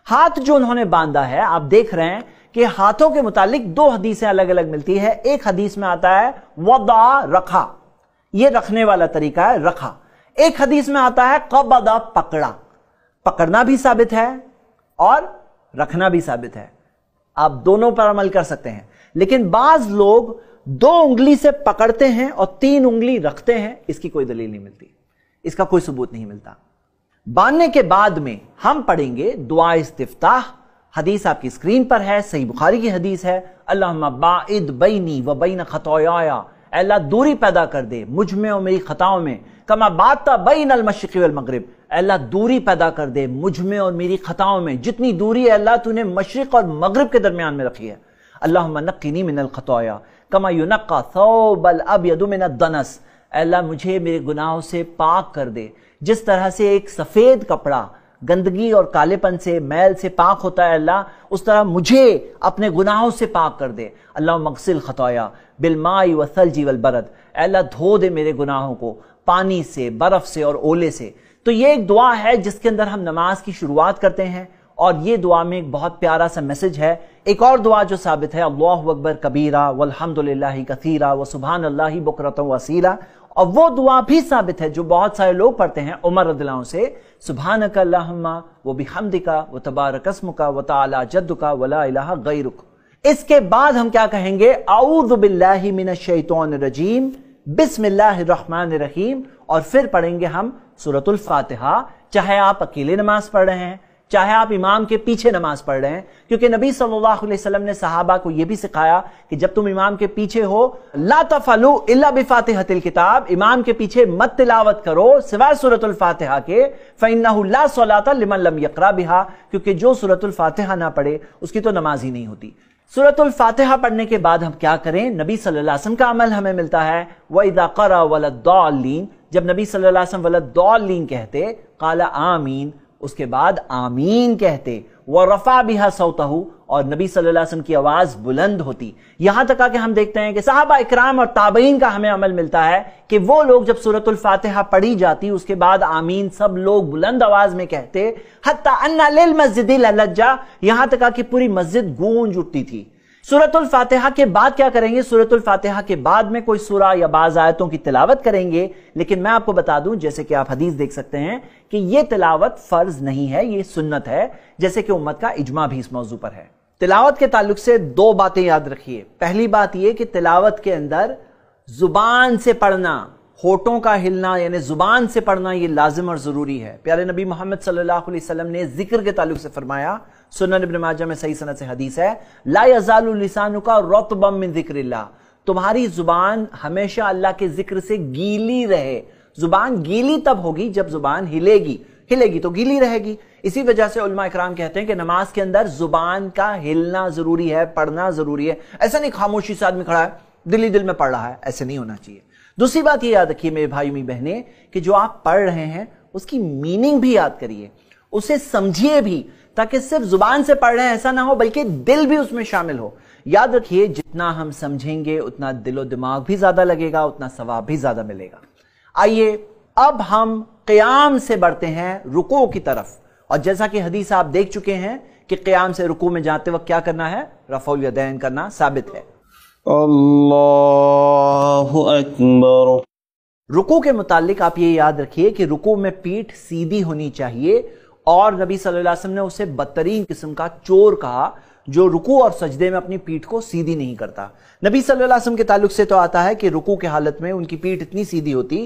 हाथ जो उन्होंने बांधा है, आप देख रहे हैं कि हाथों के मुतालिक दो हदीसें अलग अलग मिलती है। एक हदीस में आता है वदा, रखा, ये रखने वाला तरीका है, रखा। एक हदीस में आता है कबदा, पकड़ा। पकड़ना भी साबित है और रखना भी साबित है, आप दोनों पर अमल कर सकते हैं। लेकिन बाज लोग 2 उंगली से पकड़ते हैं और 3 उंगली रखते हैं, इसकी कोई दलील नहीं मिलती, इसका कोई सबूत नहीं मिलता। बांधने के बाद में हम पढ़ेंगे दुआ इस्तिफ्ताह। हदीस आपकी स्क्रीन पर है, सही बुखारी की हदीस है। अल्लाहुम्मा बाइद बैनी व बैन खताया, अल्लाह दूरी पैदा कर दे मुझ में और मेरी खताओं में, कमा बाता बैन अल मशरिक़ वल मगरिब, अल्लाह दूरी पैदा कर दे मुझ में और मेरी खताओं में, जितनी दूरी है अल्लाह तूने मशरिक़ और मगरिब के दरमियान में रखी है। अल्लाहुम्मा नक्किनी मिनल खताया कमा युनक्का थौबल अब्यदु मिनद दनस, अल्लाह मुझे मेरे गुनाहों से पाक कर दे, जिस तरह से एक सफेद कपड़ा गंदगी और कालेपन से, मैल से पाक होता है अल्लाह, उस तरह मुझे अपने गुनाहों से पाक कर दे। अल्लाह मगसिल खताया बिलमाई व सल्जी वल बरद, अल्लाह धो दे मेरे गुनाहों को पानी से, बर्फ से और ओले से। तो ये एक दुआ है जिसके अंदर हम नमाज की शुरुआत करते हैं, और ये दुआ में एक बहुत प्यारा सा मैसेज है। एक और दुआ जो साबित है, अल्लाहु अकबर कबीरा वल्हम्दुलिल्लाहि कसीरा व सुब्हानल्लाहि बुकरतन व असीला, और वो दुआ भी साबित है जो बहुत सारे लोग पढ़ते हैं उमर रदियल्लाहु अन्हु से, सुब्हानका अल्लाहुम्मा व बिहम्दिका व तबारक अस्मुका व तआला जद्दुका व ला इलाहा गैरुक। इसके बाद हम क्या कहेंगे, औज़ु बिल्लाहि मिनश शैतानिर रजीम, बिस्मिल्लाहिर रहमानिर रहीम, और फिर पढ़ेंगे हम सूरतुल फातिहा। चाहे आप अकेले नमाज पढ़ रहे हैं, चाहे आप इमाम के पीछे नमाज पढ़ रहे हैं, क्योंकि नबी सल्लल्लाहु अलैहि वसल्लम ने सहाबा को यह भी सिखाया कि जब तुम इमाम के पीछे हो, ला तफअलू इल्ला बिफातिहतिल किताब, इमाम के पीछे मत तिलावत करो सिवाय सूरतुल फातिहा के, फइन्नहु ला सलाता लिमन लम यक़रा बिहा, क्योंकि जो सूरतुल फातिहा ना पढ़े उसकी तो नमाज ही नहीं होती। सूरतुल फातिहा पढ़ने के बाद हम क्या करें, नबी सल्लल्लाहु अलैहि वसल्लम का अमल हमें मिलता है, व इज़ा क़रा वलद्दाल्लीन, जब नबी सल्लल्लाहु अलैहि वसल्लम वलद्दाल्लीन कहते, क़ाला आमीन, उसके बाद आमीन कहते, व रफ़ा बिहा सौतहु, और नबी सल्लल्लाहु अलैहि वसल्लम की आवाज बुलंद होती। यहां तक कि हम देखते हैं कि सहाबा इकराम और ताबईन का हमें अमल मिलता है कि वो लोग जब सूरतुल फातिहा पढ़ी जाती उसके बाद आमीन सब लोग बुलंद आवाज में कहते, हत्ता अन्ना लिल मस्जिदिल लज्जा, यहां तक कि पूरी मस्जिद गूंज उठती थी। सूरतुल फातिहा के बाद क्या करेंगे, सूरतुल फातिहा के बाद में कोई सूरा या बाज़ आयतों की तिलावत करेंगे, लेकिन मैं आपको बता दूं, जैसे कि आप हदीस देख सकते हैं कि यह तिलावत फर्ज नहीं है, यह सुन्नत है, जैसे कि उम्मत का इजमा भी इस मौजू पर है। तिलावत के ताल्लुक से 2 बातें याद रखिए। पहली बात यह कि तिलावत के अंदर जुबान से पढ़ना, होठों का हिलना यानी जुबान से पढ़ना, यह लाजिम और जरूरी है। प्यारे नबी मोहम्मद सल्लल्लाहु अलैहि वसल्लम ने जिक्र के ताल्लुक से फरमाया, सुनन इब्न माजा में सही सनद से हदीस है, ला यज़ालु लिसानुका रत्बम मिन ज़िक्रिल्लाह, तुम्हारी जुबान हमेशा अल्लाह के जिक्र से गीली रहे। जुबान गीली तब होगी जब जुबान हिलेगी, हिलेगी तो गीली रहेगी। इसी वजह से उलमा इकराम कहते हैं कि नमाज के अंदर जुबान का हिलना जरूरी है, पढ़ना जरूरी है। ऐसा नहीं खामोशी से आदमी खड़ा है दिल ही दिल में पढ़ रहा है, ऐसे नहीं होना चाहिए। दूसरी बात ये याद रखिए मेरे भाई मेरी बहनें, कि जो आप पढ़ रहे हैं उसकी मीनिंग भी याद करिए, उसे समझिए भी, ताकि सिर्फ जुबान से पढ़ रहे हैं ऐसा ना हो, बल्कि दिल भी उसमें शामिल हो। याद रखिए जितना हम समझेंगे उतना दिलो दिमाग भी ज्यादा लगेगा, उतना सवाब भी ज्यादा मिलेगा। आइए अब हम क़याम से बढ़ते हैं रुकू की तरफ, और जैसा कि हदीस आप देख चुके हैं कि क़याम से रुकू में जाते वक्त क्या करना है, रफ़उल यदैन करना साबित है। अल्लाहु अकबर। रुकू के मुतालिक आप ये याद रखिए कि रुकू में पीठ सीधी होनी चाहिए, और नबी सल्लल्लाहु अलैहि वसल्लम ने उसे बदतरीन किस्म का चोर कहा जो रुकू और सजदे में अपनी पीठ को सीधी नहीं करता। नबी सल्लल्लाहु अलैहि वसल्लम के ताल्लुक से तो आता है कि रुकू के हालत में उनकी पीठ इतनी सीधी होती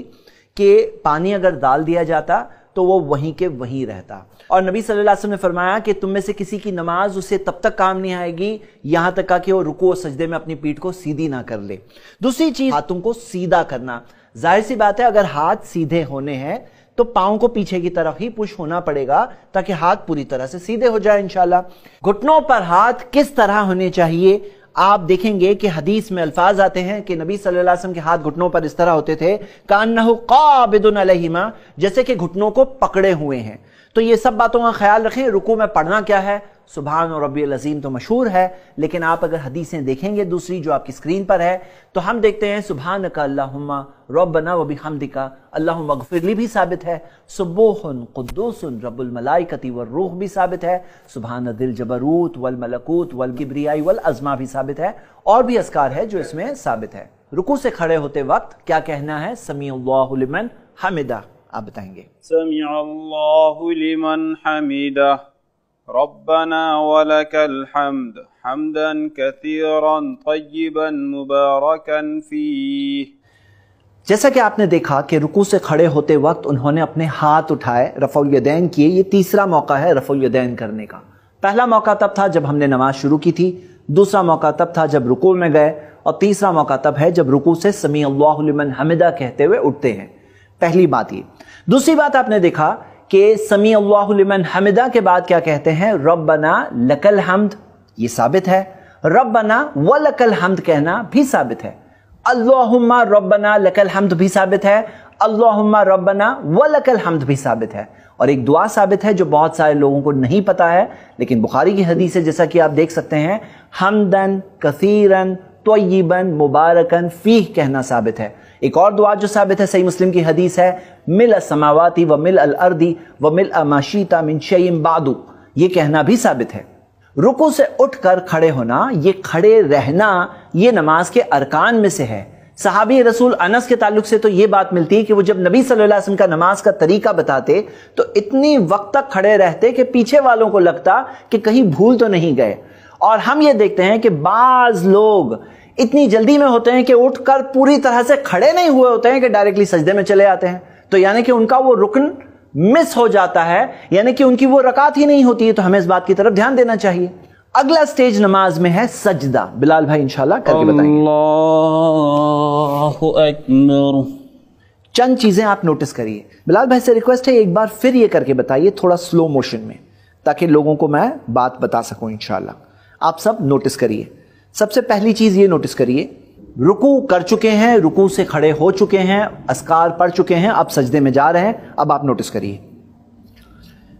कि पानी अगर डाल दिया जाता तो वो वहीं के वहीं रहता। और नबी सल्लल्लाहु अलैहि वसल्लम ने फरमाया कि तुम में से किसी की नमाज उसे तब तक काम नहीं आएगी यहां तक कि वो रुकू और सजदे में अपनी पीठ को सीधी ना कर ले। दूसरी चीज, हाथों को सीधा करना। जाहिर सी बात है अगर हाथ सीधे होने हैं तो पांव को पीछे की तरफ ही पुश होना पड़ेगा ताकि हाथ पूरी तरह से सीधे हो जाए इंशाल्लाह। घुटनों पर हाथ किस तरह होने चाहिए, आप देखेंगे कि हदीस में अल्फाज आते हैं कि नबी सल्लल्लाहु अलैहि वसल्लम के हाथ घुटनों पर इस तरह होते थे, कान्नहु काबिदुन अलैहिमा, जैसे कि घुटनों को पकड़े हुए हैं। تو یہ سب باتوں کا خیال رکھیں. رکوع میں پڑھنا کیا ہے؟ سبحان ربی العظیم تو مشہور ہے، لیکن آپ اگر حدیثیں دیکھیں گے دوسری جو آپ کی اسکرین پر ہے تو ہم دیکھتے ہیں سبحانک اللہم ربنا و بحمدک اللہم اغفر لی بھی ثابت ہے، سبوح قدوس رب الملائکۃ والروح بھی ثابت ہے، سبحان ذی الجبروت والملکوت والکبریاء والعظمہ بھی ثابت ہے، اور بھی اذکار ہے جو اس میں ثابت ہے. رکوع سے کھڑے ہوتے وقت کیا کہنا ہے؟ سمیع اللہ لمن حمدہ، آپ بتائیں گے. سمع اللہ لمن حمدہ ربنا ولک الحمد حمدا کثیرا طیبا مبارکا فیہ. جیسا کہ آپ نے دیکھا کہ رکوع سے کھڑے ہوتے وقت انہوں نے اپنے ہاتھ اٹھائے، رفع الیدین کیے. یہ تیسرا موقع ہے رفع الیدین کرنے کا. پہلا موقع تب تھا جب ہم نے نماز شروع کی تھی، دوسرا موقع تب تھا جب رکوع میں گئے، اور تیسرا موقع تب ہے جب رکوع سے سمیع اللہ لمن حمدہ کہتے ہوئے اٹھتے ہیں. پہلی بات یہ. دوسری بات آپ نے دیکھا کہ سمیع اللہ لمن حمدہ کے بعد کیا کہتے ہیں؟ ربنا لک الحمد، یہ ثابت ہے. ربنا ولک الحمد کہنا بھی ثابت ہے. اللہم ربنا لک الحمد بھی ثابت ہے. اللہم ربنا ولک الحمد بھی ثابت ہے. اور ایک دعا ثابت ہے جو بہت سارے لوگوں کو نہیں پتا ہے، لیکن بخاری کی حدیث ہے جیسا کہ آپ دیکھ سکتے ہیں، حمدن کثیرن طیبا مبارکن فیہ کہنا ثابت ہے. ایک اور دعا جو ثابت ہے صحیح مسلم کی حدیث ہے، ملء السماوات و ملء الارض و ملء ما شئت من شیء بعد، یہ کہنا بھی ثابت ہے. رکوع سے اٹھ کر کھڑے ہونا، یہ کھڑے رہنا، یہ نماز کے ارکان میں سے ہے. صحابی رسول انس کے تعلق سے تو یہ بات ملتی ہے کہ وہ جب نبی صلی اللہ علیہ وسلم کا نماز کا طریقہ بتاتے تو اتنی وقت تک کھڑے رہتے کہ پیچھے والوں کو لگتا کہ کہیں بھول تو نہیں گئے. اور ہم یہ دیکھتے ہیں کہ بعض لوگ اتنی جلدی میں ہوتے ہیں کہ اٹھ کر پوری طرح سے کھڑے نہیں ہوئے ہوتے ہیں کہ ڈائریکٹلی سجدے میں چلے آتے ہیں. تو یعنی کہ ان کا وہ رکن مس ہو جاتا ہے، یعنی کہ ان کی وہ رکعت ہی نہیں ہوتی ہے. تو ہمیں اس بات کی طرف دھیان دینا چاہیے. اگلا سٹیج نماز میں ہے سجدہ. بلال بھائی انشاءاللہ کر کے بتائیں گے. اللہ اکبر. چند چیزیں آپ نوٹس کریے. بلال بھائی سے ریکویسٹ ہے ایک بار پھر یہ کر کے بتائیے تھوڑا سلو موشن میں، تاکہ لوگوں کو میں بات بتا سکوں انشاءاللہ. آپ سب نوٹس کریے. سب سے پہلی چیز یہ نوٹس کریے، رکوع کر چکے ہیں، رکوع سے کھڑے ہو چکے ہیں، اذکار پڑھ چکے ہیں، اب سجدے میں جا رہے ہیں. اب آپ نوٹس کریے،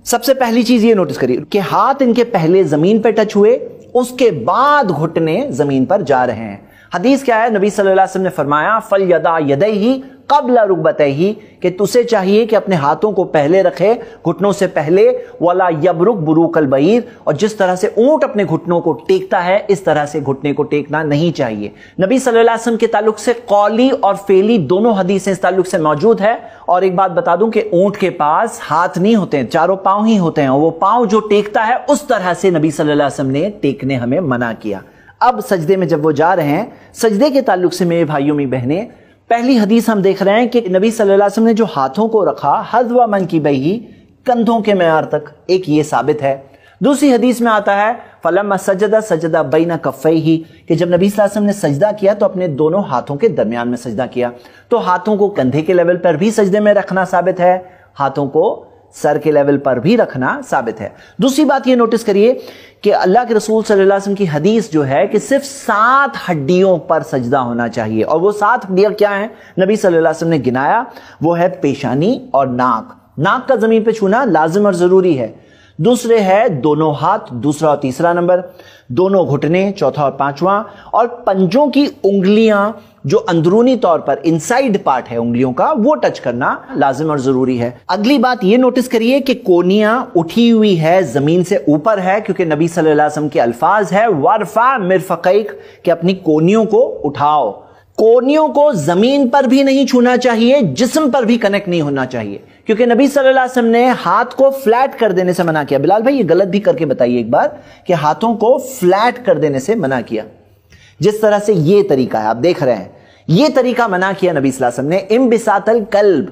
سب سے پہلی چیز یہ نوٹس کریے کہ ہاتھ ان کے پہلے زمین پہ ٹچ ہوئے، اس کے بعد گھٹنے زمین پر جا رہے ہیں. حدیث کیا ہے؟ نبی صلی اللہ علیہ وسلم نے فرمایا فَلْيَدَعْ يَدَيْهِ قَبْلَ رُكْبَتَيْهِ، کہ تسے چاہیے کہ اپنے ہاتھوں کو پہلے رکھے گھٹنوں سے پہلے. وَلَا يَبْرُكْ بُرُوكَ الْبَعِيرِ، اور جس طرح سے اونٹ اپنے گھٹنوں کو ٹیکتا ہے اس طرح سے گھٹنے کو ٹیکنا نہیں چاہیے. نبی صلی اللہ علیہ وسلم کے تعلق سے قولی اور فعلی دونوں حدیثیں اس تعلق سے موجود ہے. اور ایک بات بتا دوں کہ اونٹ کے پاس ہاتھ نہیں ہوتے ہیں، چاروں پاؤں ہی ہوتے ہیں، اور وہ پاؤں جو ٹیکتا ہے اس طرح سے نبی صلی اللہ علیہ وسلم نے ٹیکنے ہمیں منع کیا. اب سجدے میں جب وہ جا رہے ہیں، سجدے کے تعلق سے میرے بھائیوں می بہنیں، پہلی حدیث ہم دیکھ رہے ہیں کہ نبی صلی اللہ علیہ وسلم نے جو ہاتھوں کو رکھا حذو منکبیہ، کندھوں کے معیار تک، ایک یہ ثابت ہے. دوسری حدیث میں آتا ہے فلما سجد سجد بین کفیہ، کہ جب نبی صلی اللہ علیہ وسلم نے سجدہ کیا تو اپنے دونوں ہاتھوں کے درمیان میں سجدہ کیا. تو ہاتھوں کو کندھے کے لیول پر بھی سجدے میں رکھنا ثابت ہے، ہاتھوں کو سر کے لیول پر بھی رکھنا ثابت ہے. دوسری بات یہ نوٹس کریے کہ اللہ کے رسول صلی اللہ علیہ وسلم کی حدیث جو ہے کہ صرف 7 ہڈیوں پر سجدہ ہونا چاہیے. اور وہ 7 ہڈیاں کیا ہیں؟ نبی صلی اللہ علیہ وسلم نے گنایا، وہ ہے پیشانی اور ناک. ناک کا زمین پہ چھونا لازم اور ضروری ہے. دوسرے ہے دونوں ہاتھ، دوسرا اور تیسرا نمبر، دونوں گھٹنے چوتھا اور پانچواں، اور پنجوں کی انگلیاں جو اندرونی طور پر انسائیڈ پارٹ ہے انگلیوں کا، وہ ٹچ کرنا لازم اور ضروری ہے. اگلی بات یہ نوٹس کریے کہ کونیاں اٹھی ہوئی ہے، زمین سے اوپر ہے، کیونکہ نبی صلی اللہ علیہ وسلم کے الفاظ ہے وَارْفَعْ مِرْفَقَيْكَ، کہ اپنی کونیوں کو اٹھاؤ. کونیوں کو زمین پر بھی نہیں چھونا چاہیے، جسم پر بھی کنیکٹ نہیں ہونا چاہیے، کیونکہ نبی صلی اللہ علیہ وسلم نے ہاتھ کو فلیٹ کر دینے سے منع کیا. بلال بھائی یہ غلط بھی کر کے بتائیے ایک بار کہ ہاتھوں کو فلیٹ کر دینے سے منع کیا. جس طرح سے یہ طریقہ ہے آپ دیکھ رہے ہیں، یہ طریقہ منع کیا نبی صلی اللہ علیہ وسلم نے. انبساط القلب،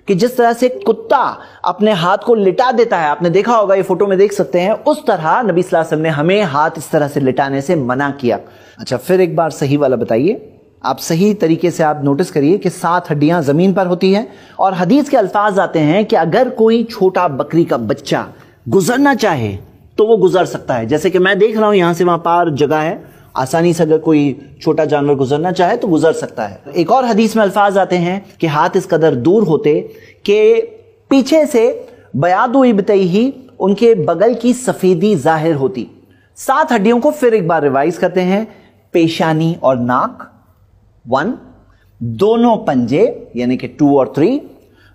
کہ جس طرح سے کتا اپنے ہاتھ کو لٹا دیتا ہے، آپ نے دیکھا ہوگا، یہ فوٹو میں دیکھ سکتے ہیں، اس طرح نبی صلی اللہ علیہ وسلم نے ہمیں ہاتھ اس طرح سے لٹانے سے منع کیا. اچھا پھر ایک بار صحیح والا بتائیے. آپ صحیح طریقے سے آپ نوٹس کریے کہ 7 ہڈیاں زمین پر ہوتی ہیں، اور حدیث کے الفاظ آتے ہیں کہ اگر کوئی چھوٹا بکری کا بچہ گزرنا چاہے تو وہ گزر سکتا ہے. جیسے کہ میں دیکھ رہا ہوں یہاں سے وہاں پار جگہ ہے، آسانی سے اگر کوئی چھوٹا جانور گزرنا چاہے تو گزر سکتا ہے. ایک اور حدیث میں الفاظ آتے ہیں کہ ہاتھ اس قدر دور ہوتے کہ پیچھے سے बयादु इब्तैही, उनके बगल की सफेदी जाहिर होती। 7 हड्डियों को फिर एक बार रिवाइज करते हैं। पेशानी और नाक 1, दोनों पंजे यानी कि 2 और 3,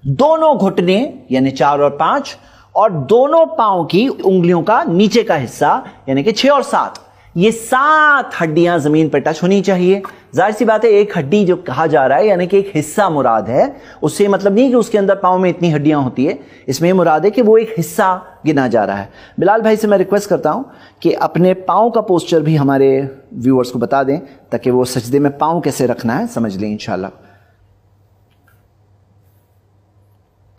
दोनों घुटने यानी 4 और 5, और दोनों पांव की उंगलियों का नीचे का हिस्सा यानी कि 6 और 7। ये 7 हड्डियां जमीन पर टच होनी चाहिए। जाहिर सी बात है, एक हड्डी जो कहा जा रहा है यानी कि एक हिस्सा मुराद है, उससे मतलब नहीं कि उसके अंदर पांव में इतनी हड्डियां होती है, इसमें मुराद है कि वो एक हिस्सा गिना जा रहा है। बिलाल भाई से मैं रिक्वेस्ट करता हूं कि अपने पांव का पोस्चर भी हमारे व्यूअर्स को बता दें ताकि वो सजदे में पांव कैसे रखना है समझ लें इंशाल्लाह।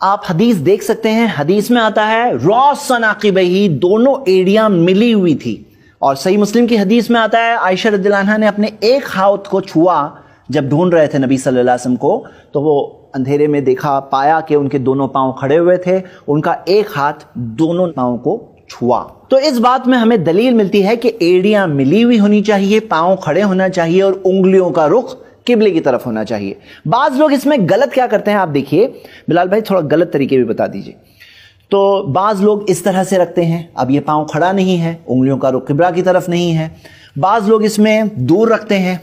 आप हदीस देख सकते हैं, हदीस में आता है रौसन आकिबही, दोनों एड़ियां मिली हुई थी। और सही मुस्लिम की हदीस में आता है आयशा रज़ियल्लाहु अन्हा ने अपने एक हाथ को छुआ जब ढूंढ रहे थे नबी सल्लल्लाहु अलैहि वसल्लम को, तो वो अंधेरे में देखा, पाया कि उनके दोनों पांव खड़े हुए थे, उनका एक हाथ दोनों पांव को छुआ। तो इस बात में हमें दलील मिलती है कि एड़ियां मिली हुई होनी चाहिए, पांव खड़े होना चाहिए और उंगलियों का रुख किबले की तरफ होना चाहिए। बाज लोग इसमें गलत क्या करते हैं आप देखिए, बिलाल भाई थोड़ा गलत तरीके भी बता दीजिए। तो बाज लोग इस तरह से रखते हैं, अब ये पांव खड़ा नहीं है, उंगलियों का रुख किबला की तरफ नहीं है। बाज लोग इसमें दूर रखते हैं।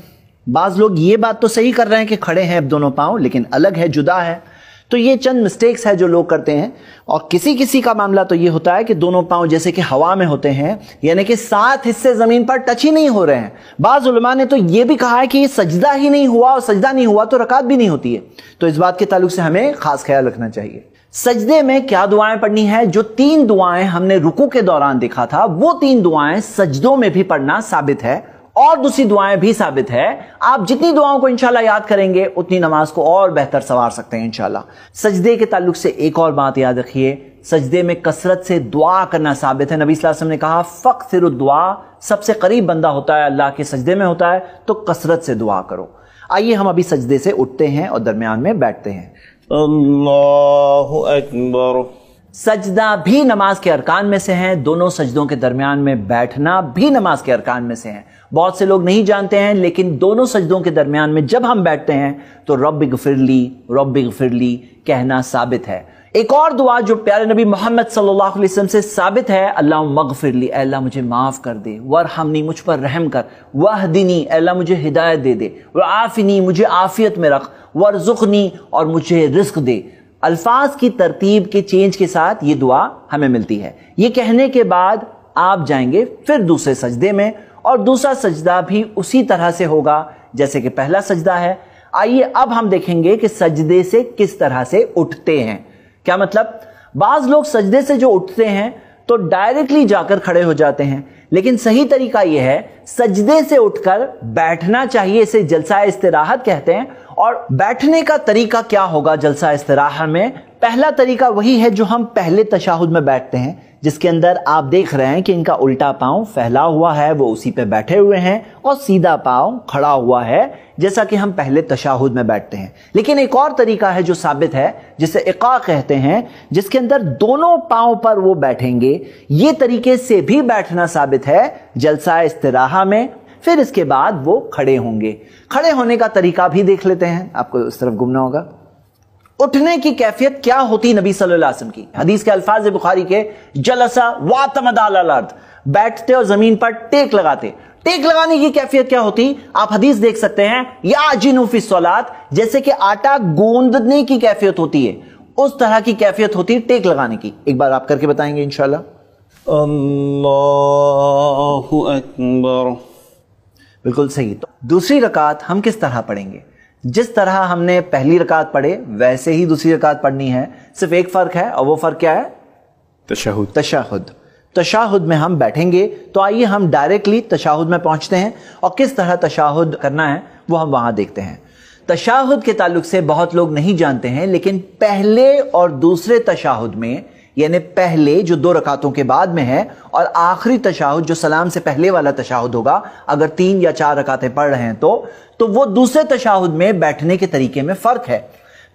बाज लोग ये बात तो सही कर रहे हैं कि खड़े हैं अब दोनों पांव, लेकिन अलग है, जुदा है। तो ये चंद मिस्टेक्स है जो लोग करते हैं। और किसी किसी का मामला तो ये होता है कि दोनों पांव जैसे कि हवा में होते हैं, यानी कि 7 हिस्से जमीन पर टच ही नहीं हो रहे हैं। बाज उलमा ने तो ये भी कहा है कि ये सजदा ही नहीं हुआ, और सजदा नहीं हुआ तो रकात भी नहीं होती है। तो इस बात के ताल्लुक से हमें खास ख्याल रखना चाहिए। सजदे में क्या दुआएं पढ़नी है? जो 3 दुआएं हमने रुकू के दौरान देखा था, वो 3 दुआएं सजदों में भी पढ़ना साबित है, और दूसरी दुआएं भी साबित है। आप जितनी दुआओं को इंशाल्लाह याद करेंगे उतनी नमाज को और बेहतर संवार सकते हैं इंशाल्लाह। सजदे के ताल्लुक से एक और बात याद रखिए, सजदे में कसरत से दुआ करना साबित है। नबी सल्लल्लाहु अलैहि वसल्लम ने कहा फक्सिरु दुआ, सबसे करीब बंदा होता है अल्लाह के सजदे में होता है, तो कसरत से दुआ करो। आइए हम अभी सजदे से उठते हैं और दरमियान में बैठते हैं। अल्लाहु अकबर। सजदा भी नमाज के अरकान में से है, दोनों सजदों के दरमियान में बैठना भी नमाज के अरकान में से है। बहुत से लोग नहीं जानते हैं, लेकिन दोनों सजदों के दरमियान में जब हम बैठते हैं तो रब्बि ग़फिरली कहना साबित है। एक और दुआ जो प्यारे नबी मोहम्मद सल्लल्लाहु अलैहि वसल्लम से साबित है, अल्लाहुम्मा मग़फ़िरली, अल्लाह मुझे माफ कर दे, वरहमनी, मुझ पर रहम कर, वहदिनी, अल्लाह मुझे हिदायत दे दे, वआफ़िनी, मुझे आफियत में रख, वरज़ुक़नी, और मुझे रिज़्क़ दे। अल्फाज की तरतीब के चेंज के साथ ये दुआ हमें मिलती है। ये कहने के बाद आप जाएंगे फिर दूसरे सजदे में, और दूसरा सजदा भी उसी तरह से होगा जैसे कि पहला सजदा है। आइए अब हम देखेंगे कि सजदे से किस तरह से उठते हैं। क्या मतलब, बाज लोग सजदे से जो उठते हैं तो डायरेक्टली जाकर खड़े हो जाते हैं, लेकिन सही तरीका यह है सजदे से उठकर बैठना चाहिए। इसे जलसा इस्तिराहत कहते हैं। और बैठने का तरीका क्या होगा जलसा इस्तिराहा में? पहला तरीका वही है जो हम पहले तशाहुद में बैठते हैं, जिसके अंदर आप देख रहे हैं कि इनका उल्टा पांव फैला हुआ है, वो उसी पे बैठे हुए हैं, और सीधा पांव खड़ा हुआ है जैसा कि हम पहले तशाहुद में बैठते हैं। लेकिन एक और तरीका है जो साबित है, जिसे इक़ा कहते हैं, जिसके अंदर दोनों पांव पर वो बैठेंगे। ये तरीके से भी बैठना साबित है जलसा इस्तिराहा में। फिर इसके बाद वो खड़े होंगे। खड़े होने का तरीका भी देख लेते हैं, आपको इस तरफ घूमना होगा। उठने की कैफियत क्या होती नबी सल्लल्लाहु अलैहि वसल्लम की? हदीस के अल्फाज बुखारी के, जलसा वातमदा अलल अर्द, बैठते और जमीन पर टेक लगाते। टेक लगाने की कैफियत क्या होती? आप हदीस देख सकते हैं, या जिनु फी सलात, जैसे कि आटा गूंदने की कैफियत होती है, उस तरह की कैफियत होती है टेक लगाने की। एक बार आप करके बताएंगे इंशाल्लाह। अल्लाहु अकबर। बिल्कुल सही। तो दूसरी रकात हम किस तरह पढ़ेंगे? जिस तरह हमने पहली रकात पढ़े वैसे ही दूसरी रकात पढ़नी है। सिर्फ एक फर्क है, और वो फर्क क्या है? तशहुद। तशाहुद में हम बैठेंगे। तो आइए हम डायरेक्टली तशाहुद में पहुंचते हैं, और किस तरह तशाहुद करना है वो हम वहां देखते हैं। तशाहुद के ताल्लुक से बहुत लोग नहीं जानते हैं, लेकिन पहले और दूसरे तशाहुद में, यानी पहले जो 2 रकातों के बाद में है, और आखिरी तशाहुद जो सलाम से पहले वाला तशाहुद होगा, अगर 3 या 4 रकातें पढ़ रहे हैं तो वो दूसरे तशाहुद में बैठने के तरीके में फर्क है।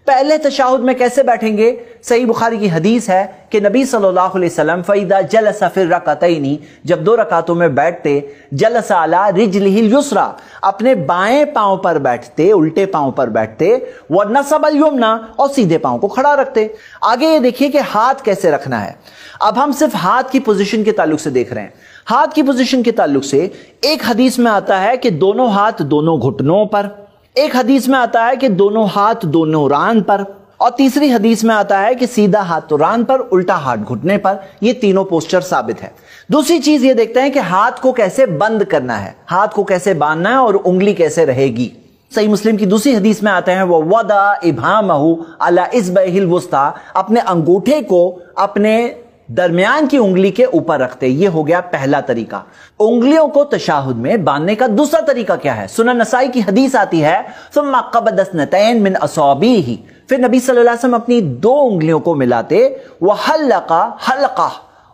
पहले तशाहुद में कैसे बैठेंगे? सही बुखारी की हदीस है कि नबी सल्लल्लाहु अलैहि वसल्लम फइदा जलसा फिर रकातैनी, जब 2 रकातों में बैठते, जलसा अला रिजलिहिल युसरा, अपने बाएं पांव पर बैठते, उल्टे पांव पर बैठते, व नसबल युमना, और सीधे पांव को खड़ा रखते। आगे ये देखिए कि हाथ कैसे रखना है। अब हम सिर्फ हाथ की पोजीशन के ताल्लुक से देख रहे हैं। हाथ की पोजीशन के ताल्लुक से एक हदीस में आता है कि दोनों हाथ दोनों घुटनों पर, एक हदीस में आता है कि दोनों हाथ दोनों रान पर, और तीसरी हदीस में आता है कि सीधा हाथ तो रान पर, उल्टा हाथ घुटने पर। ये तीनों पोस्चर साबित है। दूसरी चीज ये देखते हैं कि हाथ को कैसे बंद करना है, हाथ को कैसे बांधना है और उंगली कैसे रहेगी। सही मुस्लिम की दूसरी हदीस में आते हैं वो वदा इब्हामहु अला इस्बहिल वुस्ता, अपने अंगूठे को अपने दरमियान की उंगली के ऊपर रखते। ये हो गया पहला तरीका। उंगलियों को तशाहुद में बांधने का दूसरा तरीका क्या है? सुनन नसाई की हदीस आती है सुम्मा क़बद अस्नतैन मिन असाबीही, फिर नबी सल्लल्लाहु अलैहि वसल्लम अपनी 2 उंगलियों को मिलाते, वह हल्का हल्का,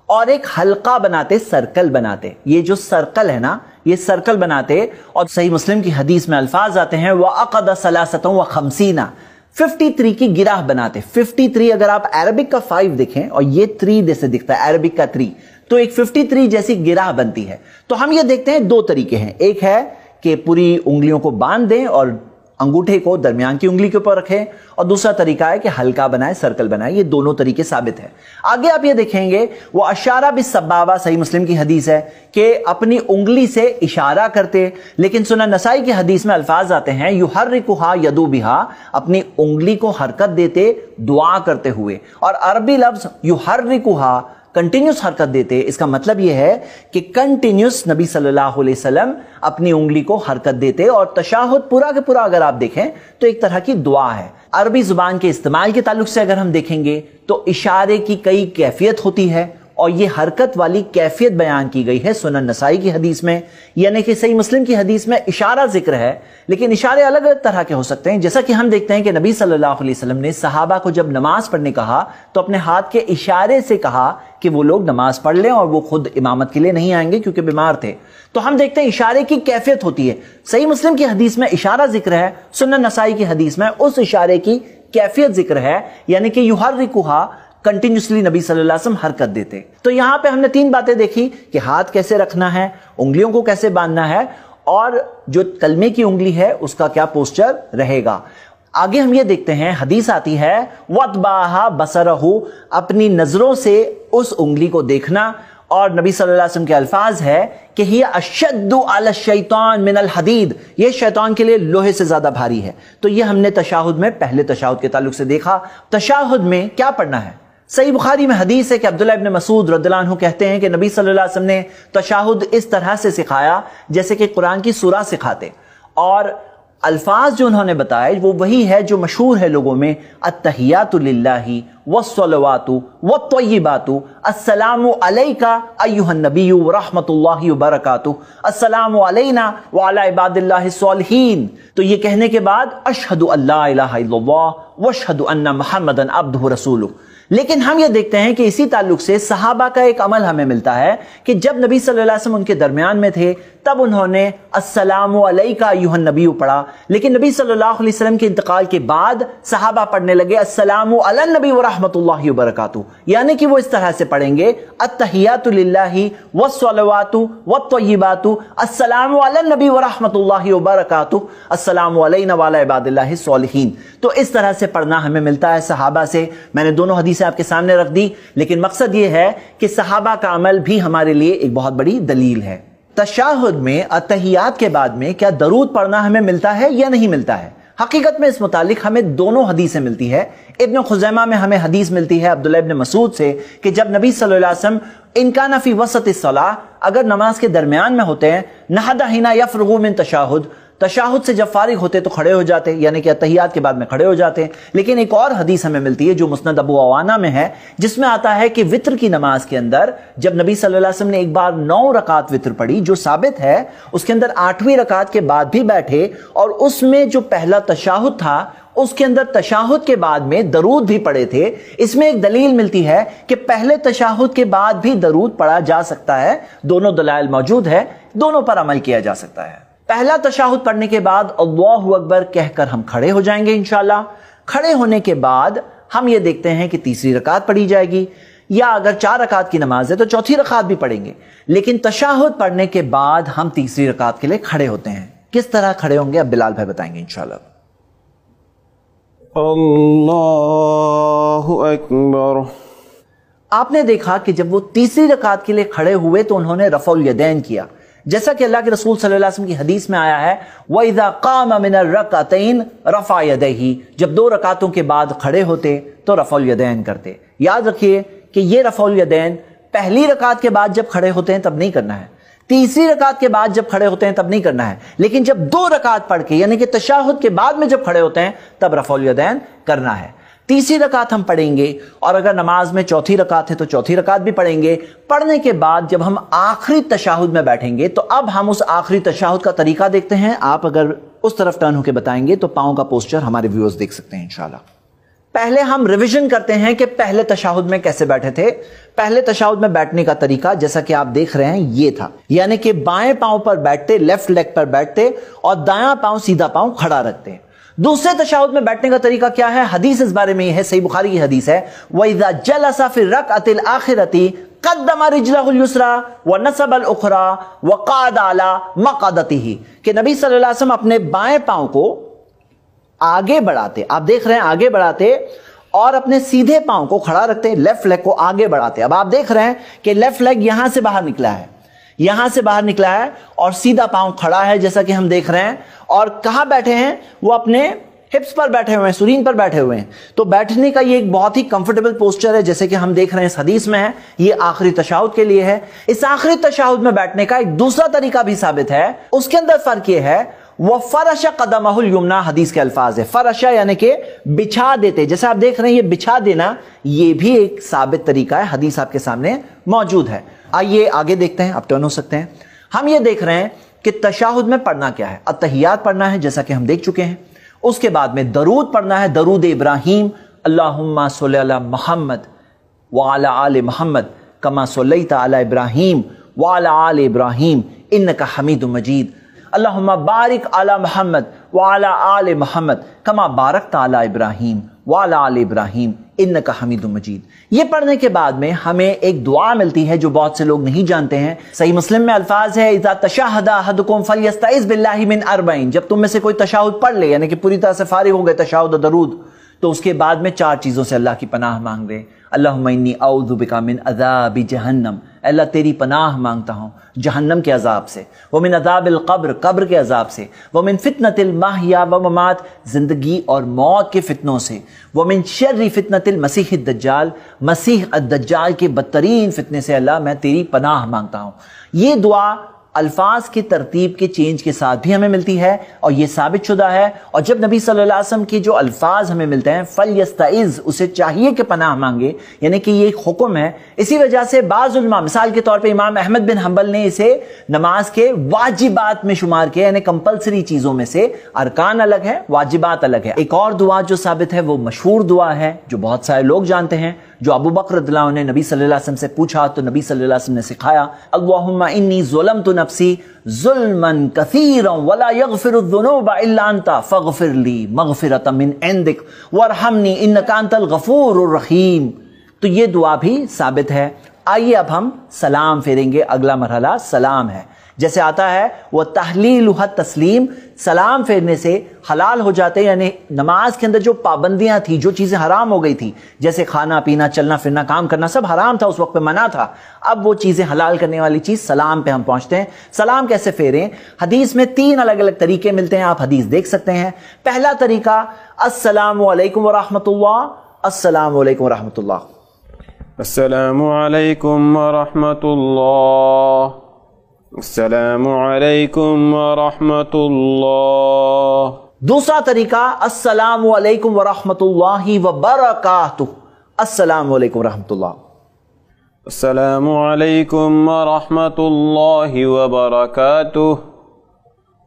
और एक हल्का बनाते, सर्कल बनाते। ये जो सर्कल है ना, ये सर्कल बनाते। और सही मुस्लिम की हदीस में अल्फाज आते हैं वह अक़द सलासतों व खमसीना, 53 की गिराह बनाते। 53, अगर आप अरबिक का 5 देखें और ये 3 जैसे दिखता है, अरबिक का 3, तो एक 53 जैसी गिराह बनती है। तो हम ये देखते हैं 2 तरीके हैं। एक है कि पूरी उंगलियों को बांध दें और अंगूठे को दरमियान की उंगली के ऊपर रखें, और दूसरा तरीका है कि हल्का बनाए, सर्कल बनाए। ये दोनों तरीके साबित है। आगे आप ये देखेंगे वो अशारा बिस सबाबा, सही मुस्लिम की हदीस है कि अपनी उंगली से इशारा करते। लेकिन सुनन नसाई की हदीस में अल्फाज आते हैं युहर्रिकुहा यदू बिहा, अपनी उंगली को हरकत देते दुआ करते हुए। और अरबी लफ्ज युहर्रिकुहा कंटिन्यूस हरकत देते, इसका मतलब यह है कि कंटिन्यूस नबी सल्लल्लाहु अलैहि वसल्लम अपनी उंगली को हरकत देते। और तशाहुद पूरा के पूरा अगर आप देखें तो एक तरह की दुआ है। अरबी जुबान के इस्तेमाल के ताल्लुक से अगर हम देखेंगे तो इशारे की कई कैफियत होती है, और ये हरकत वाली कैफियत बयान की गई है सुनन नसाई की हदीस में। यानी कि सही मुस्लिम की हदीस में इशारा जिक्र है, लेकिन इशारे अलग अलग तरह के हो सकते हैं। जैसा कि हम देखते हैं कि नबी सल्लल्लाहु अलैहि वसल्लम ने सहाबा को जब नमाज पढ़ने कहा तो अपने हाथ के इशारे से कहा कि वो लोग नमाज पढ़ लें, और वो खुद इमामत के लिए नहीं आएंगे क्योंकि बीमार थे। तो हम देखते हैं इशारे की कैफियत होती है। सही मुस्लिम की हदीस में इशारा जिक्र है, सुनन नसाई की हदीस में उस इशारे की कैफियत जिक्र है, यानी कि युहर्रिकुहा, कंटिन्यूसली नबी सल्लल्लाहु अलैहि वसल्लम हरकत देते। तो यहां पे हमने 3 बातें देखी कि हाथ कैसे रखना है, उंगलियों को कैसे बांधना है, और जो कलमे की उंगली है उसका क्या पोस्चर रहेगा। आगे हम ये देखते हैं, हदीस आती है वतबाहा बसरहु, अपनी नजरों से उस उंगली को देखना। और नबी सल्लल्लाहु अलैहि वसल्लम के अल्फाज है कि हिया अशद्दु अला शैतान मिनल हदीद, ये शैतान के लिए लोहे से ज्यादा भारी है। तो ये हमने तशाहुद में, पहले तशाहुद के ताल्लुक से देखा। तशाहुद में क्या पढ़ना है? सही बुखारी में हदीस है कि अब्दुल्लाह इब्न मसूद रदियल्लाहु अन्हु कहते हैं कि नबी सल्लल्लाहु अलैहि वसल्लम ने तशाहुद इस तरह से सिखाया जैसे कि कुरान की सूरा सिखाते, और अल्फाज जो उन्होंने बताए वो वही है जो मशहूर है लोगों में, अत्तहियातु लिल्लाहि वस्सलवातु वत्तय्यिबातु अस्सलामु अलैका अय्युहन नबिय्यु व रहमतुल्लाहि व बरकातुहू अस्सलामु अलैना व अला इबादिल्लाहिस सालिहीन। तो ये कहने के बाद अशहदु अल्ला इलाहा इल्लल्लाह व अशहदु अन्ना मुहम्मदन अब्दुहु रसूलुहु। लेकिन हम ये देखते हैं कि इसी ताल्लुक से सहाबा का एक अमल हमें मिलता है कि जब नबी सल्लल्लाहु अलैहि वसल्लम उनके दरमियान में थे तब उन्होंने अस्सलामु अलैका अय्युहन नबिय्यु पढ़ा। लेकिन नबी सल्लल्लाहु अलैहि वसल्लम के इंतकाल के बाद सहाबा पढ़ने लगे अस्सलामु अलन नबी व रहमतुल्लाहि व बरकातुहू, यानी कि वो इस तरह से पढ़ेंगे अत्तहियातु लिल्लाहि वस्सलवातु वत्तय्यिबातु अस्सलामु अलन नबी व रहमतुल्लाहि व बरकातुहू अस्सलामु अलैना व अला इबादिल्लाहिस सालिहीन। तो इस तरह से पढ़ना हमें मिलता है सहाबा से। मैंने दोनों हदीसें आपके सामने रख दी, लेकिन मकसद ये है कि सहाबा का अमल भी हमारे लिए एक बहुत बड़ी दलील है। तशाहुद में अत्तहियात के बाद में क्या दरूद पढ़ना हमें मिलता है या नहीं मिलता है? हकीकत में इस मुतालिक हमें दोनों हदीसें मिलती है। इब्न खुज़ैमा में हमें हदीस मिलती है अब्दुल्लाह इब्न मसूद से कि जब नबी सल्लल्लाहु अलैहि वसल्लम इनकाना फी वसतिस सलाह, अगर नमाज के दरमियान में होते हैं, नहदा हिना यफरगु मिन तशाहुद, तशाहुद से जब फारिग होते तो खड़े हो जाते, यानी कि अत्तहियात के बाद में खड़े हो जाते। लेकिन एक और हदीस हमें मिलती है जो मुस्नद अबू अवाना में है, जिसमें आता है कि वित्र की नमाज के अंदर जब नबी सल्लल्लाहु अलैहि वसल्लम ने एक बार 9 रकात वित्र पढ़ी, जो साबित है, उसके अंदर 8वीं रकात के बाद भी बैठे और उसमें जो पहला तशाहुद था उसके अंदर तशाहुद के बाद में दरूद भी पढ़े थे। इसमें एक दलील मिलती है कि पहले तशाहुद के बाद भी दरूद पढ़ा जा सकता है। दोनों दलाइल मौजूद है, दोनों पर अमल किया जा सकता है। पहला तशाहुद पढ़ने के बाद अल्लाहु अकबर कहकर हम खड़े हो जाएंगे इंशाअल्लाह। کھڑے ہونے کے بعد ہم یہ دیکھتے ہیں کہ تیسری رکعت پڑھی جائے گی، یا اگر 4 رکعت کی نماز ہے تو چوتھی رکعت بھی پڑھیں گے، لیکن تشہد پڑھنے کے بعد ہم تیسری رکعت کے لیے کھڑے ہوتے ہیں۔ کس طرح کھڑے ہوں گے اب بلال بھائی بتائیں گے انشاءاللہ۔ اللہ اکبر۔ آپ نے دیکھا کہ جب وہ تیسری رکعت کے لیے کھڑے ہوئے تو انہوں نے رفع الیدین کیا، جیسا کہ اللہ کے رسول صلی اللہ علیہ وسلم کی حدیث میں آیا ہے وَإِذَا قَامَ مِنَ الرَّكْعَتَيْنِ رَفَعَ يَدَيْهِ، جب 2 رکعتوں کے بعد کھڑے ہوتے تو رفع الیدین کرتے۔ یاد رکھیے کہ یہ رفع الیدین پہلی رکعت کے بعد جب کھڑے ہوتے ہیں تب نہیں کرنا ہے، تیسری رکعت کے بعد جب کھڑے ہوتے ہیں تب نہیں کرنا ہے، لیکن جب 2 رکعت پڑھ کے یعنی کہ تشہد کے بعد میں جب کھڑے ہوتے ہیں تب رفع الیدین کرنا ہے۔ تیسری رکعت ہم پڑھیں گے، اور اگر نماز میں چوتھی رکعت ہے تو چوتھی رکعت بھی پڑھیں گے۔ پڑھنے کے بعد جب ہم آخری تشہد میں بیٹھیں گے تو اب ہم اس آخری تشہد کا طریقہ دیکھتے ہیں۔ آپ اگر اس طرف ٹرن ہو کے بتائیں گے تو پاؤں کا پوسچر ہمارے ویورز دیکھ سکتے ہیں انشاءاللہ۔ پہلے ہم ریویژن کرتے ہیں کہ پہلے تشہد میں کیسے بیٹھے تھے۔ پہلے تشہد میں بیٹھنے کا طریقہ جیسا کہ آپ دیکھ رہے ہیں یہ تھا، یعنی کہ بائیں پاؤں پر بیٹھتے، لیفٹ لیگ پر بیٹھتے اور دایاں پاؤں سیدھا پاؤں کھڑا رکھتے۔ دوسرے تشہد میں بیٹھنے کا طریقہ کیا ہے؟ حدیث اس بارے میں یہ ہے، صحیح بخاری کی حدیث ہے وَإِذَا جَلَسَ فِي الرَّكْعَةِ الْآخِرَةِ قَدَّمَ رِجْلَهُ الْيُسْرَى وَنَصَبَ الْأُخْرَى وَقَعَدَ عَلَى مَقْعَدَتِهِ، کہ نبی صلی اللہ علیہ وسلم اپنے بائیں پاؤں کو آگے بڑھاتے، آپ دیکھ رہے ہیں آگے بڑھاتے، اور اپنے سیدھے پاؤں کو کھڑا رکھتے، لیفٹ لیگ کو آگے بڑھاتے۔ اب آپ دیکھ رہے ہیں کہ لیفٹ لیگ یہاں سے باہر نکلا ہے، یہاں سے باہر نکلا ہے، اور سیدھا پاؤں کھڑا ہے جیسا کہ ہم دیکھ رہے ہیں۔ اور کہاں بیٹھے ہیں؟ وہ اپنے ہپس پر بیٹھے ہوئے ہیں، سرین پر بیٹھے ہوئے ہیں۔ تو بیٹھنے کا یہ ایک بہت ہی کمفرٹیبل پوسچر ہے، جیسے کہ ہم دیکھ رہے ہیں اس حدیث میں ہے، یہ آخری تشہد کے لیے ہے۔ اس آخری تشہد میں بیٹھنے کا ایک دوسرا طریقہ بھی ثابت ہے، اس کے اندر فرق یہ ہے وَفَرَشَ قَدَمَهُ الْيُمْنَى، حدیث کے الفاظ ہے فرشا یعنی کہ بچھا دیتے، جیسے آپ دیکھ رہے ہیں یہ بچھا دینا، یہ بھی ایک ثابت طریقہ ہے، حدیث آپ کے سامنے موجود ہے۔ آئیے آگے دیکھتے ہیں، آپ ٹرن ہو سکتے ہیں۔ ہم یہ دیکھ رہے ہیں کہ تشہد میں پڑھنا کیا ہے، التحیات پڑھنا ہے جیسا کہ ہم دیکھ چکے ہیں، اس کے بعد میں درود پڑھنا ہے، درود ابراہیم، اللہم صلی علی محمد وعلی آل محمد کما صلیت علی ابراہیم وعلی آل ابراہیم انک حمید مجید، اللہم بارک علی محمد وعلی آل محمد کما بارکت علی ابراہیم وعلی آل ابراہیم انک حمید مجید۔ یہ پڑھنے کے بعد میں ہمیں ایک دعا ملتی ہے جو بہت سے لوگ نہیں جانتے ہیں۔ صحیح مسلم میں الفاظ ہے اذا تشہد احدکم فلیستعذ باللہ من 4، جب تم میں سے کوئی تشہد پڑھ لے یعنی کہ پوری طرح سے فارغ ہو گئے تشہد و درود، تو اس کے بعد میں 4 چیزوں سے اللہ کی پناہ مانگ لے۔ اللہم انی اعوذ بک من عذاب جہنم، اللہ تیری پناہ مانگتا ہوں جہنم کے عذاب سے، ومن عذاب القبر، قبر کے عذاب سے، ومن فتنۃ المحیا وممات، زندگی اور موت کے فتنوں سے، ومن شر فتنۃ المسیح الدجال، مسیح الدجال کے بدترین فتنے سے اللہ میں تیری پناہ مانگتا ہوں۔ یہ دعا الفاظ کی ترتیب کے چینج کے ساتھ بھی ہمیں ملتی ہے اور یہ ثابت شدہ ہے، اور جب نبی صلی اللہ علیہ وسلم کے جو الفاظ ہمیں ملتے ہیں فلیستعذ، اسے چاہیے کہ پناہ مانگے، یعنی کہ یہ ایک حکم ہے۔ اسی وجہ سے بعض علماء، مثال کے طور پہ امام احمد بن حنبل نے اسے نماز کے واجبات میں شمار کیا، یعنی کمپلسری چیزوں میں سے، ارکان الگ ہے واجبات الگ ہے۔ ایک اور دعا جو ثابت ہے وہ مشہور دعا ہے جو بہت سارے لوگ جانتے ہیں، جو ابو بکر رضی اللہ عنہ نے نبی صلی اللہ علیہ وسلم سے پوچھا تو نبی صلی اللہ علیہ وسلم نے سکھایا اللہم انی ظلمت نفسی ظلما کثیرا ولا یغفر الذنوب الا انت فاغفر لی مغفرۃ من عندک وارحمنی انک انت الغفور الرحیم۔ تو یہ دعا بھی ثابت ہے۔ آئیے اب ہم سلام پھیریں گے، اگلا مرحلہ سلام ہے۔ جیسے آتا ہے وہ تحلیلہ تسلیم، سلام پھیرنے سے حلال ہو جاتے، یعنی نماز کے اندر جو پابندیاں تھی، جو چیزیں حرام ہو گئی تھی، جیسے کھانا پینا چلنا پھرنا کام کرنا سب حرام تھا، اس وقت پہ منع تھا، اب وہ چیزیں حلال کرنے والی چیز سلام پہ ہم پہنچتے ہیں۔ سلام کیسے پھیریں؟ حدیث میں 3 الگ الگ طریقے ملتے ہیں، آپ حدیث دیکھ سکتے ہیں۔ پہلا طریقہ السلام علیکم ورحمۃ اللہ، السلام علیکم ورحمۃ اللہ، السلام علیکم ورحمۃ اللہ، السلام علیکم ورحمۃ اللہ۔ دوسرا طریقہ السلام علیکم ورحمۃ اللہ وبرکاتہ، السلام علیکم ورحمۃ اللہ، السلام علیکم ورحمۃ اللہ وبرکاتہ،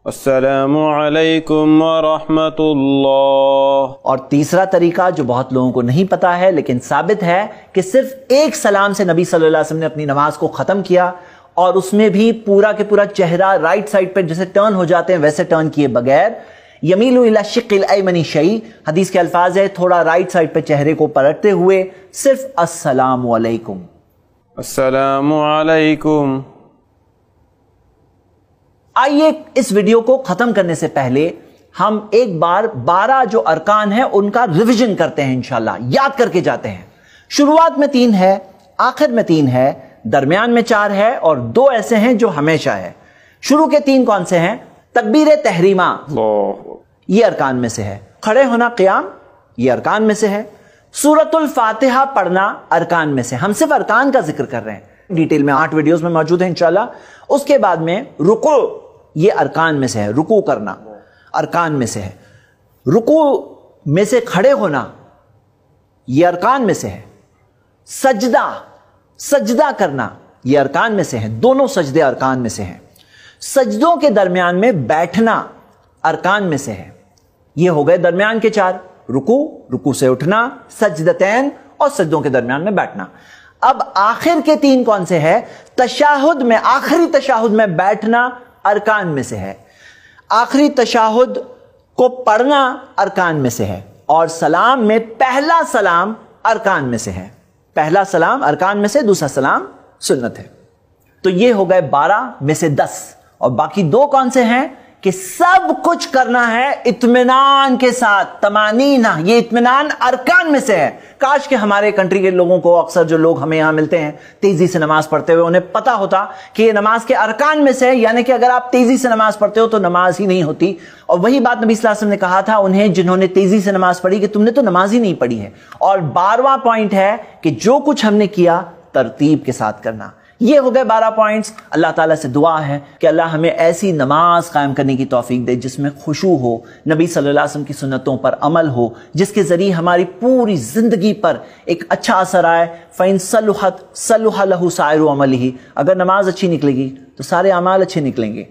السلام علیکم ورحمۃ اللہ۔ اور تیسرا طریقہ جو بہت لوگوں کو نہیں پتا ہے لیکن ثابت ہے کہ صرف ایک سلام سے نبی صلی اللہ علیہ وسلم نے اپنی نماز کو ختم کیا، اور اس میں بھی پورا کے پورا چہرہ رائٹ سائڈ پہ جیسے ٹرن ہو جاتے ہیں ویسے ٹرن کیے بغیر۔ यमीलु इला शिक्किल अयमनी शई, हदीस के अल्फाज है थोड़ा राइट साइड पे चेहरे को पलटते हुए सिर्फ अस्सलामु अलैकुम। अस्सलामु अलैकुम। आइए इस वीडियो को खत्म करने से पहले हम एक बार 12 जो अरकान है उनका रिवीजन करते हैं, इंशाल्लाह याद करके जाते हैं। शुरुआत में 3 है, आखिर में 3 है, दरमियान में 4 है और 2 ऐसे हैं जो हमेशा है। शुरू के 3 कौन से हैं? तकबीर तहरीमा ये अरकान में से है, खड़े होना क़ियाम ये अरकान में से है, सूरतुल फातिहा पढ़ना अरकान में से। हम सिर्फ अरकान का जिक्र कर रहे हैं, डिटेल में 8 वीडियोस में मौजूद है इंशाल्लाह। उसके बाद में रुकू ये अरकान में से है, रुकू करना अरकान में से है, रुकू में से खड़े होना ये अरकान में से है, सजदा करना ये अरकान में से है, दोनों सजदे अरकान में से हैं। सजदों के दरमियान में बैठना अरकान में से है। ये हो गए दरमियान के 4, रुकू से उठना, सजदतैन और सजदों के दरमियान में बैठना। अब आखिर के 3 कौन से है? तशाहुद में, आखिरी तशाहुद में बैठना अरकान में से है, आखिरी तशाहुद को पढ़ना अरकान में से है और सलाम में पहला सलाम अरकान में से है। पहला सलाम अरकान में से, दूसरा सलाम सुन्नत है। तो ये हो गए 12 में से 10 और बाकी 2 कौन से हैं कि सब कुछ करना है इत्मीनान के साथ, तमानीना ये इत्मीनान अरकान में से है। काश कि हमारे कंट्री के लोगों को, अक्सर जो लोग हमें यहां मिलते हैं तेजी से नमाज पढ़ते हुए, उन्हें पता होता कि ये नमाज के अरकान में से है, यानी कि अगर आप तेजी से नमाज पढ़ते हो तो नमाज ही नहीं होती। और वही बात नबी सल्लल्लाहु अलैहि वसल्लम ने कहा था उन्हें जिन्होंने तेजी से नमाज पढ़ी कि तुमने तो नमाज ही नहीं पढ़ी है। और 12वां पॉइंट है कि जो कुछ हमने किया तरतीब के साथ करना। ये हो गए 12 पॉइंट्स। अल्लाह ताला से दुआ है कि अल्लाह हमें ऐसी नमाज कायम करने की तौफीक दे जिसमें खुशू हो, नबी सल्लल्लाहु अलैहि वसल्लम की सुन्नतों पर अमल हो, जिसके जरिए हमारी पूरी जिंदगी पर एक अच्छा असर आए। फ़इन सलुहत सलुह लहु साइरु अमलिही, अगर नमाज अच्छी निकलेगी तो सारे अमाल अच्छे निकलेंगे।